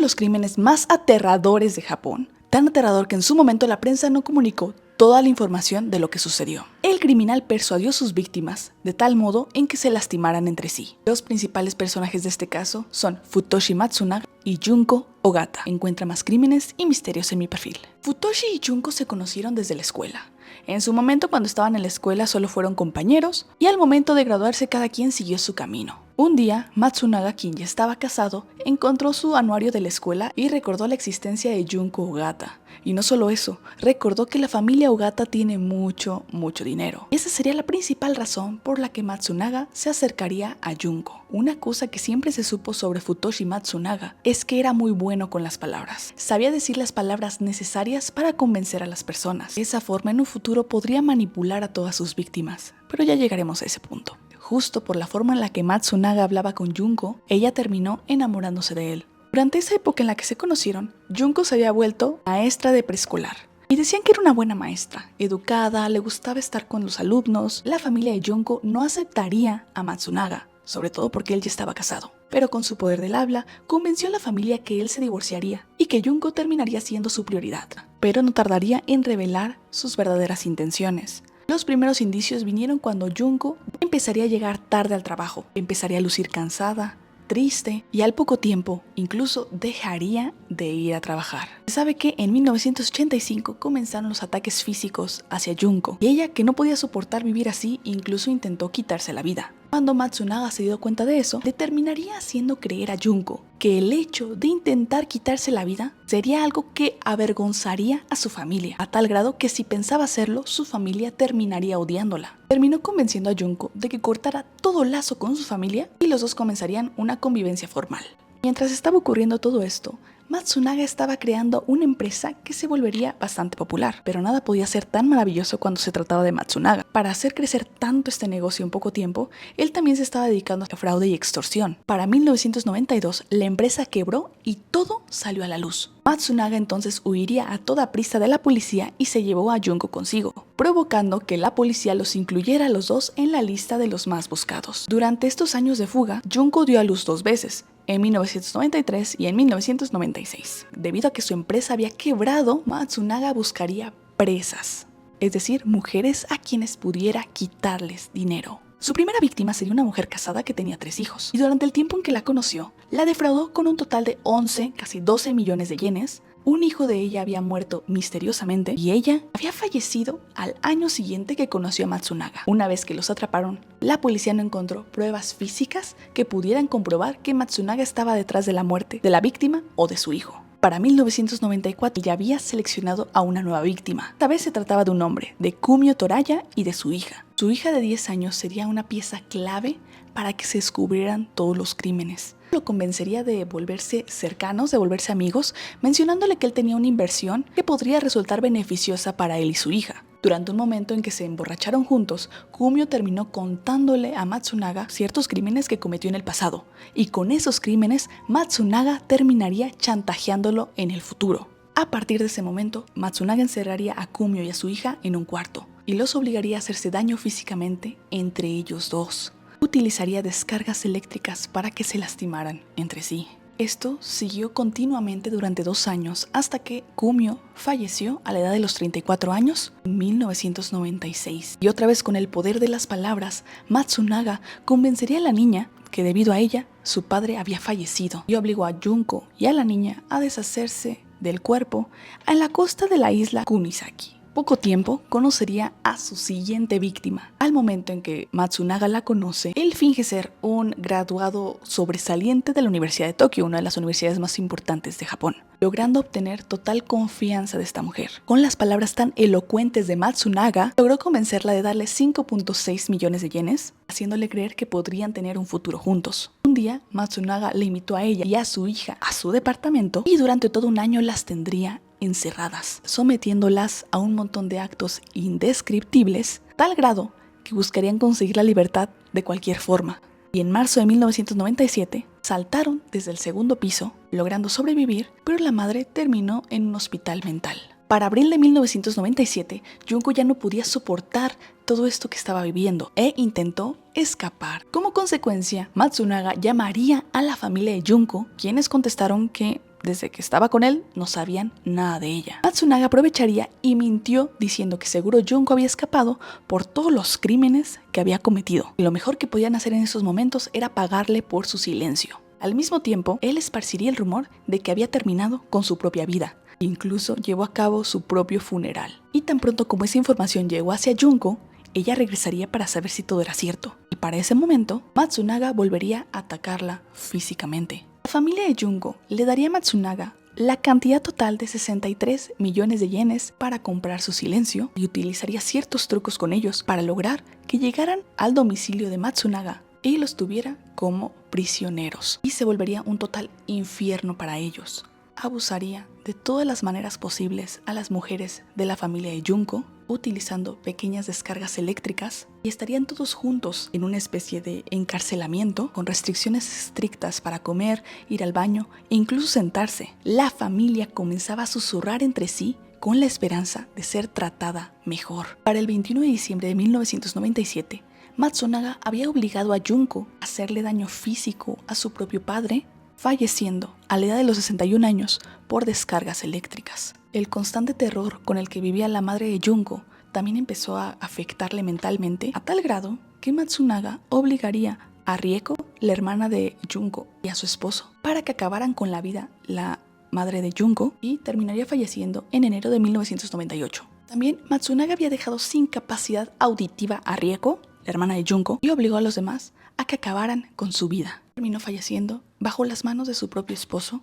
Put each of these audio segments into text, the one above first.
de los crímenes más aterradores de Japón, tan aterrador que en su momento la prensa no comunicó toda la información de lo que sucedió. El criminal persuadió a sus víctimas de tal modo en que se lastimaran entre sí. Los principales personajes de este caso son Futoshi Matsunaga y Junko Ogata. Encuentra más crímenes y misterios en mi perfil. Futoshi y Junko se conocieron desde la escuela. En su momento, cuando estaban en la escuela, solo fueron compañeros y al momento de graduarse cada quien siguió su camino. Un día, Matsunaga, quien ya estaba casado, encontró su anuario de la escuela y recordó la existencia de Junko Ogata. Y no solo eso, recordó que la familia Ogata tiene mucho dinero. Y esa sería la principal razón por la que Matsunaga se acercaría a Junko. Una cosa que siempre se supo sobre Futoshi Matsunaga es que era muy bueno con las palabras. Sabía decir las palabras necesarias para convencer a las personas. De esa forma, en un futuro podría manipular a todas sus víctimas. Pero ya llegaremos a ese punto. Justo por la forma en la que Matsunaga hablaba con Junko, ella terminó enamorándose de él. Durante esa época en la que se conocieron, Junko se había vuelto maestra de preescolar. Y decían que era una buena maestra, educada, le gustaba estar con los alumnos. La familia de Junko no aceptaría a Matsunaga, sobre todo porque él ya estaba casado. Pero con su poder del habla, convenció a la familia que él se divorciaría y que Junko terminaría siendo su prioridad. Pero no tardaría en revelar sus verdaderas intenciones. Los primeros indicios vinieron cuando Junko empezaría a llegar tarde al trabajo, empezaría a lucir cansada, triste y al poco tiempo incluso dejaría de ir a trabajar. Se sabe que en 1985 comenzaron los ataques físicos hacia Junko y ella, que no podía soportar vivir así, incluso intentó quitarse la vida. Cuando Matsunaga se dio cuenta de eso, le terminaría haciendo creer a Junko que el hecho de intentar quitarse la vida sería algo que avergonzaría a su familia, a tal grado que si pensaba hacerlo, su familia terminaría odiándola. Terminó convenciendo a Junko de que cortara todo lazo con su familia y los dos comenzarían una convivencia formal. Mientras estaba ocurriendo todo esto, Matsunaga estaba creando una empresa que se volvería bastante popular, pero nada podía ser tan maravilloso cuando se trataba de Matsunaga. Para hacer crecer tanto este negocio en poco tiempo, él también se estaba dedicando a fraude y extorsión. Para 1992, la empresa quebró y todo salió a la luz. Matsunaga entonces huiría a toda prisa de la policía y se llevó a Junko consigo, provocando que la policía los incluyera a los dos en la lista de los más buscados. Durante estos años de fuga, Junko dio a luz 2 veces, en 1993 y en 1996. Debido a que su empresa había quebrado, Matsunaga buscaría presas, es decir, mujeres a quienes pudiera quitarles dinero. Su primera víctima sería una mujer casada que tenía 3 hijos, y durante el tiempo en que la conoció, la defraudó con un total de 11, casi 12 millones de yenes. Un hijo de ella había muerto misteriosamente y ella había fallecido al año siguiente que conoció a Matsunaga. Una vez que los atraparon, la policía no encontró pruebas físicas que pudieran comprobar que Matsunaga estaba detrás de la muerte de la víctima o de su hijo. Para 1994 ya había seleccionado a una nueva víctima. Esta vez se trataba de un hombre, de Kumio Toraya y de su hija. Su hija de 10 años sería una pieza clave para que se descubrieran todos los crímenes. Lo convencería de volverse cercanos, de volverse amigos, mencionándole que él tenía una inversión que podría resultar beneficiosa para él y su hija. Durante un momento en que se emborracharon juntos, Kumio terminó contándole a Matsunaga ciertos crímenes que cometió en el pasado, y con esos crímenes Matsunaga terminaría chantajeándolo en el futuro. A partir de ese momento, Matsunaga encerraría a Kumio y a su hija en un cuarto, y los obligaría a hacerse daño físicamente entre ellos dos. Utilizaría descargas eléctricas para que se lastimaran entre sí. Esto siguió continuamente durante 2 años hasta que Kumio falleció a la edad de los 34 años en 1996. Y otra vez con el poder de las palabras, Matsunaga convencería a la niña que debido a ella su padre había fallecido y obligó a Junko y a la niña a deshacerse del cuerpo en la costa de la isla Kunisaki. Poco tiempo conocería a su siguiente víctima. Al momento en que Matsunaga la conoce, él finge ser un graduado sobresaliente de la Universidad de Tokio, una de las universidades más importantes de Japón, logrando obtener total confianza de esta mujer. Con las palabras tan elocuentes de Matsunaga, logró convencerla de darle 5.6 millones de yenes, haciéndole creer que podrían tener un futuro juntos. Un día, Matsunaga le invitó a ella y a su hija a su departamento y durante todo un año las tendría encerradas, sometiéndolas a un montón de actos indescriptibles, tal grado que buscarían conseguir la libertad de cualquier forma. Y en marzo de 1997 saltaron desde el 2º piso, logrando sobrevivir, pero la madre terminó en un hospital mental. Para abril de 1997, Junko ya no podía soportar todo esto que estaba viviendo e intentó escapar. Como consecuencia, Matsunaga llamaría a la familia de Junko, quienes contestaron que desde que estaba con él, no sabían nada de ella. Matsunaga aprovecharía y mintió diciendo que seguro Junko había escapado por todos los crímenes que había cometido. Y lo mejor que podían hacer en esos momentos era pagarle por su silencio. Al mismo tiempo, él esparciría el rumor de que había terminado con su propia vida. Incluso llevó a cabo su propio funeral. Y tan pronto como esa información llegó hacia Junko, ella regresaría para saber si todo era cierto. Y para ese momento, Matsunaga volvería a atacarla físicamente. La familia de Junko le daría a Matsunaga la cantidad total de 63 millones de yenes para comprar su silencio y utilizaría ciertos trucos con ellos para lograr que llegaran al domicilio de Matsunaga y los tuviera como prisioneros. Y se volvería un total infierno para ellos. Abusaría de todas las maneras posibles a las mujeres de la familia de Junko, utilizando pequeñas descargas eléctricas, y estarían todos juntos en una especie de encarcelamiento con restricciones estrictas para comer, ir al baño e incluso sentarse. La familia comenzaba a susurrar entre sí con la esperanza de ser tratada mejor. Para el 21 de diciembre de 1997, Matsunaga había obligado a Junko a hacerle daño físico a su propio padre, falleciendo a la edad de los 61 años por descargas eléctricas. El constante terror con el que vivía la madre de Junko también empezó a afectarle mentalmente, a tal grado que Matsunaga obligaría a Rieko, la hermana de Junko, y a su esposo, para que acabaran con la vida la madre de Junko, y terminaría falleciendo en enero de 1998. También Matsunaga había dejado sin capacidad auditiva a Rieko, la hermana de Junko, y obligó a los demás a que acabaran con su vida. Terminó falleciendo bajo las manos de su propio esposo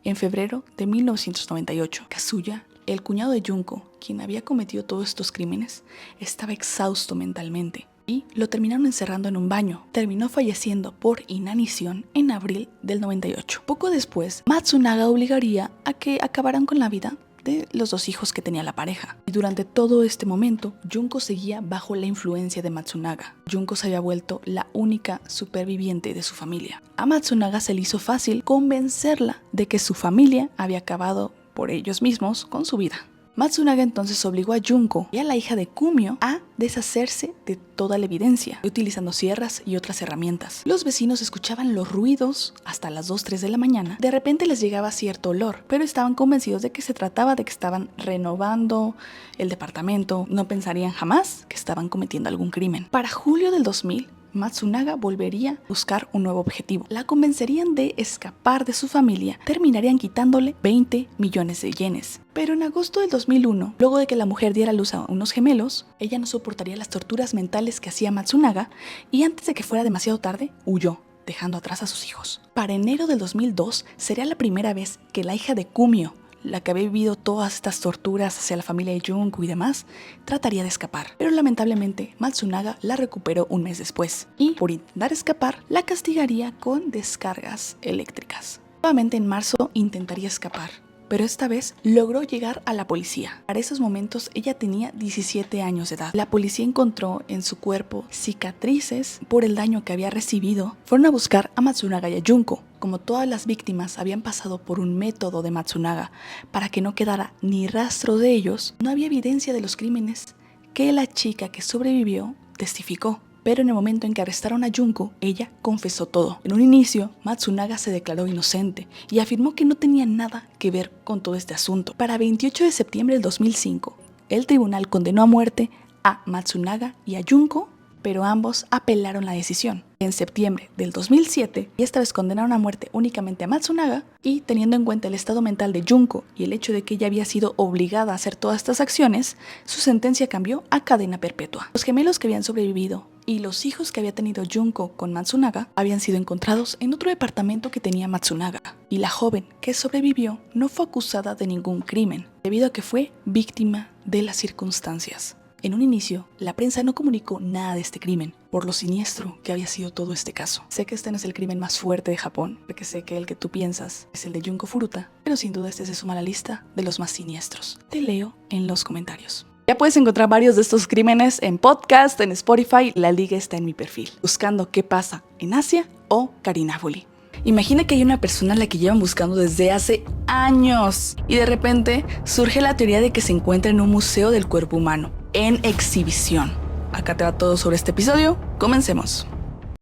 en febrero de 1998. Kazuya, el cuñado de Junko, quien había cometido todos estos crímenes, estaba exhausto mentalmente y lo terminaron encerrando en un baño. Terminó falleciendo por inanición en abril del 98. Poco después, Matsunaga obligaría a que acabaran con la vida de los dos hijos que tenía la pareja. Y durante todo este momento, Junko seguía bajo la influencia de Matsunaga. Junko se había vuelto la única superviviente de su familia. A Matsunaga se le hizo fácil convencerla de que su familia había acabado por ellos mismos con su vida. Matsunaga entonces obligó a Junko y a la hija de Kumio a deshacerse de toda la evidencia, utilizando sierras y otras herramientas. Los vecinos escuchaban los ruidos hasta las 2-3 de la mañana. De repente les llegaba cierto olor, pero estaban convencidos de que se trataba de que estaban renovando el departamento. No pensarían jamás que estaban cometiendo algún crimen. Para julio del 2000, Matsunaga volvería a buscar un nuevo objetivo. La convencerían de escapar de su familia, terminarían quitándole 20 millones de yenes. Pero en agosto del 2001, luego de que la mujer diera a luz a unos gemelos, ella no soportaría las torturas mentales que hacía Matsunaga y antes de que fuera demasiado tarde, huyó, dejando atrás a sus hijos. Para enero del 2002, sería la primera vez que la hija de Kumio, la que había vivido todas estas torturas hacia la familia de Junko y demás, trataría de escapar. Pero lamentablemente Matsunaga la recuperó un mes después y por intentar escapar la castigaría con descargas eléctricas. Nuevamente en marzo intentaría escapar, pero esta vez logró llegar a la policía. Para esos momentos ella tenía 17 años de edad. La policía encontró en su cuerpo cicatrices por el daño que había recibido. Fueron a buscar a Matsunaga y a Junko. Como todas las víctimas habían pasado por un método de Matsunaga para que no quedara ni rastro de ellos, no había evidencia de los crímenes que la chica que sobrevivió testificó. Pero en el momento en que arrestaron a Junko, ella confesó todo. En un inicio, Matsunaga se declaró inocente y afirmó que no tenía nada que ver con todo este asunto. Para 28 de septiembre del 2005, el tribunal condenó a muerte a Matsunaga y a Junko, pero ambos apelaron la decisión. En septiembre del 2007, y esta vez condenaron a muerte únicamente a Matsunaga, y teniendo en cuenta el estado mental de Junko y el hecho de que ella había sido obligada a hacer todas estas acciones, su sentencia cambió a cadena perpetua. Los gemelos que habían sobrevivido y los hijos que había tenido Junko con Matsunaga habían sido encontrados en otro departamento que tenía Matsunaga, y la joven que sobrevivió no fue acusada de ningún crimen, debido a que fue víctima de las circunstancias. En un inicio, la prensa no comunicó nada de este crimen, por lo siniestro que había sido todo este caso. Sé que este no es el crimen más fuerte de Japón, porque sé que el que tú piensas es el de Junko Furuta, pero sin duda este se suma a la lista de los más siniestros. Te leo en los comentarios. Ya puedes encontrar varios de estos crímenes en podcast, en Spotify, la liga está en mi perfil, buscando qué pasa en Asia o Karinafoli. Imagina que hay una persona a la que llevan buscando desde hace años y de repente surge la teoría de que se encuentra en un museo del cuerpo humano, en exhibición. Acá te va todo sobre este episodio, comencemos.